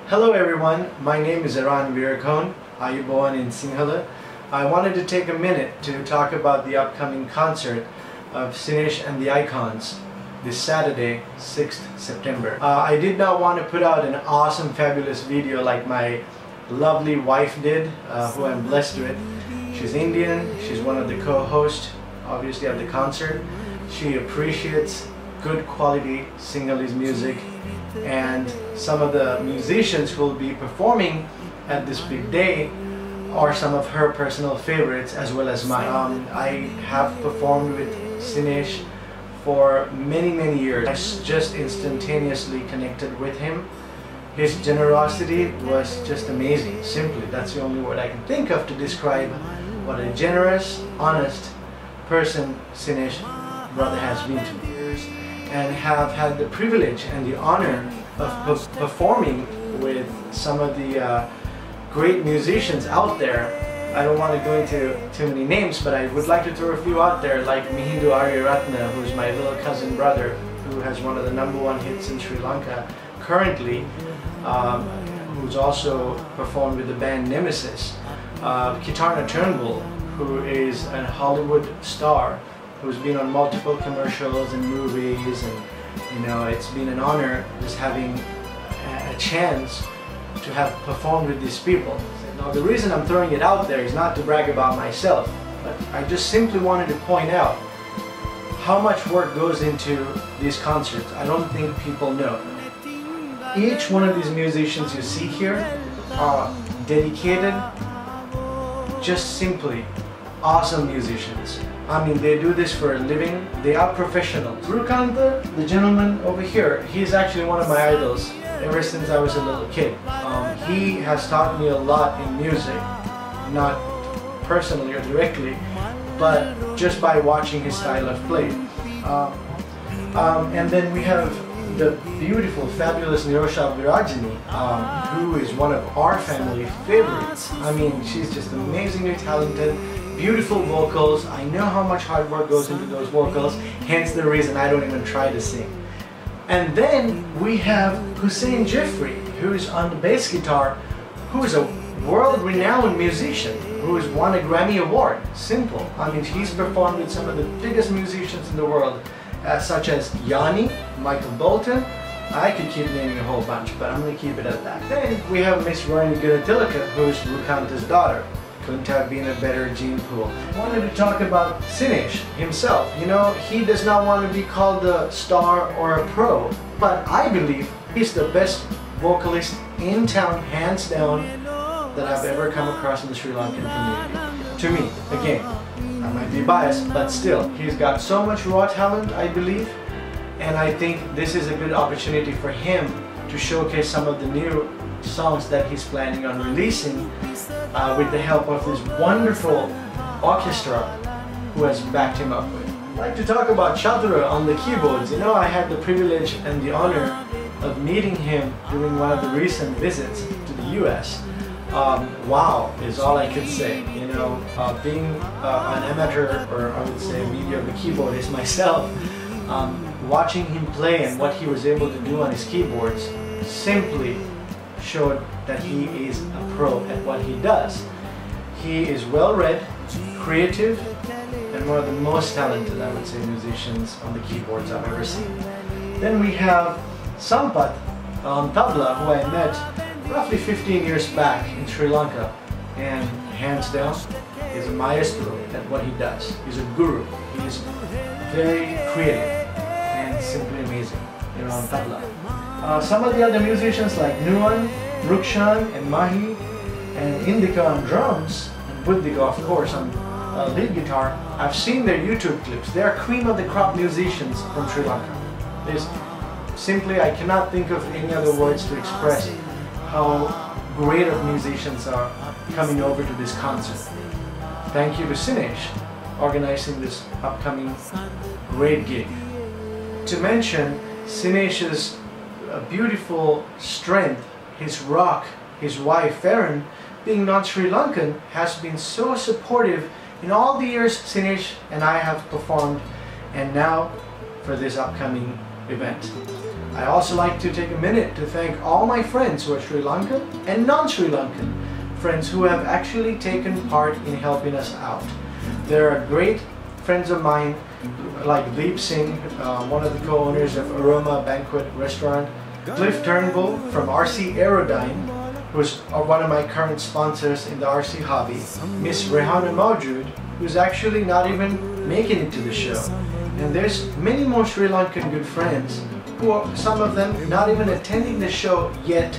Hello everyone, my name is Eran Ayubowan in Sinhala. I wanted to take a minute to talk about the upcoming concert of Cinesh and the Icons this Saturday, 6th September. I did not want to put out an awesome, fabulous video like my lovely wife did, who I'm blessed with. She's Indian, she's one of the co-hosts, obviously, of the concert. She appreciates good quality Sinhalese music, and some of the musicians who will be performing at this big day are some of her personal favorites as well as mine. I have performed with Cinesh for many years. I just instantaneously connected with him. His generosity was just amazing. Simply, that's the only word I can think of to describe what a generous, honest person Cinesh brother has been to me. And have had the privilege and the honor of performing with some of the great musicians out there. I don't want to go into too many names, but I would like to throw a few out there, like Mihindu Aryaratna, who's my little cousin brother, who has one of the #1 hits in Sri Lanka currently, who's also performed with the band Nemesis. Kitarna Turnbull, who is a Hollywood star, who's been on multiple commercials and movies, and you know, it's been an honor just having a chance to have performed with these people. Now, the reason I'm throwing it out there is not to brag about myself, but I just simply wanted to point out how much work goes into these concerts. I don't think people know. Each one of these musicians you see here are dedicated, just simply awesome musicians. I mean, they do this for a living. They are professionals. Rookantha, the gentleman over here, he's actually one of my idols ever since I was a little kid. He has taught me a lot in music, not personally or directly, but just by watching his style of play. And then we have the beautiful, fabulous Nirosha Virajini, who is one of our family favorites. I mean, she's just amazingly talented. Beautiful vocals. I know how much hard work goes into those vocals, hence the reason I don't even try to sing. And then we have Hussein Jeffrey, who's on the bass guitar, who is a world-renowned musician, who has won a Grammy Award. Simple. I mean, he's performed with some of the biggest musicians in the world, such as Yanni, Michael Bolton. I could keep naming a whole bunch, but I'm going to keep it at that. Then we have Miss Raini, who's Rookantha's daughter. Couldn't have been a better gene pool. I wanted to talk about Cinesh himself. You know, he does not want to be called a star or a pro, but I believe he's the best vocalist in town, hands down, that I've ever come across in the Sri Lankan community. To me, again, I might be biased, but still, he's got so much raw talent, I believe, and I think this is a good opportunity for him to showcase some of the new songs that he's planning on releasing with the help of this wonderful orchestra who has backed him up with. I'd like to talk about Chatura on the keyboards. You know, I had the privilege and the honor of meeting him during one of the recent visits to the US. Wow is all I could say. You know, being an amateur, or I would say a mediocre keyboardist myself, watching him play and what he was able to do on his keyboards simply showed that he is a pro at what he does. He is well-read, creative, and one of the most talented, I would say, musicians on the keyboards I've ever seen. Then we have Sampath on tabla, who I met roughly 15 years back in Sri Lanka, and hands down is a maestro at what he does. He's a guru. He is very creative and simply amazing, you know, on tabla. Some of the other musicians like Nuan, Rukshan, and Mahi, and Indika on drums, and Buddhika, of course, on lead guitar. I've seen their YouTube clips. They are cream of the crop musicians from Sri Lanka. Simply, I cannot think of any other words to express how great of musicians are coming over to this concert. Thank you to Cinesh organizing this upcoming great gig. To mention Cinesh's beautiful strength, his rock, his wife Eran, being not Sri Lankan, has been so supportive in all the years Cinesh and I have performed, and now for this upcoming event. I also like to take a minute to thank all my friends who are Sri Lankan and non-Sri Lankan friends who have actually taken part in helping us out. There are great friends of mine like Deep Singh, one of the co-owners of Aroma Banquet Restaurant, Cliff Turnbull from RC Aerodyne, who's one of my current sponsors in the RC hobby, Miss Rehana Mawjood, who's actually not even making it to the show. And there's many more Sri Lankan good friends who are, some of them not even attending the show yet,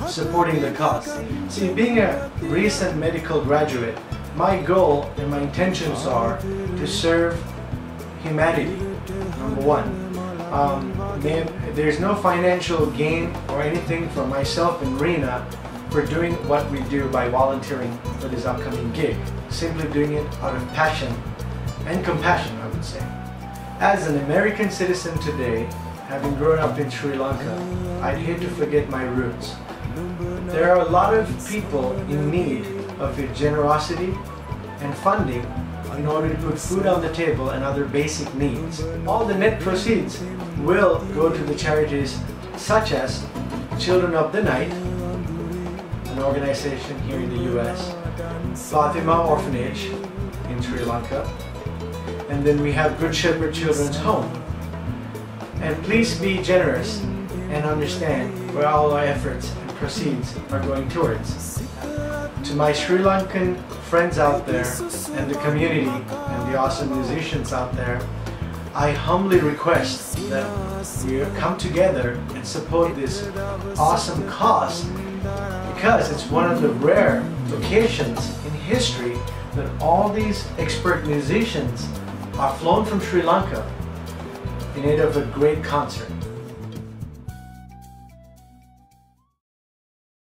supporting the cause. See, being a recent medical graduate, my goal and my intentions are to serve humanity, number one. There's no financial gain or anything for myself and Rina for doing what we do by volunteering for this upcoming gig. Simply doing it out of passion and compassion, I would say. As an American citizen today, having grown up in Sri Lanka, I'd hate to forget my roots. There are a lot of people in need of your generosity and funding in order to put food on the table and other basic needs. All the net proceeds will go to the charities such as Children of the Night, an organization here in the US, Fatima Orphanage in Sri Lanka, and then we have Good Shepherd Children's Home. And please be generous and understand where all our efforts and proceeds are going towards. To my Sri Lankan friends out there and the community and the awesome musicians out there, I humbly request that we come together and support this awesome cause, because it's one of the rare occasions in history that all these expert musicians are flown from Sri Lanka in aid of a great concert.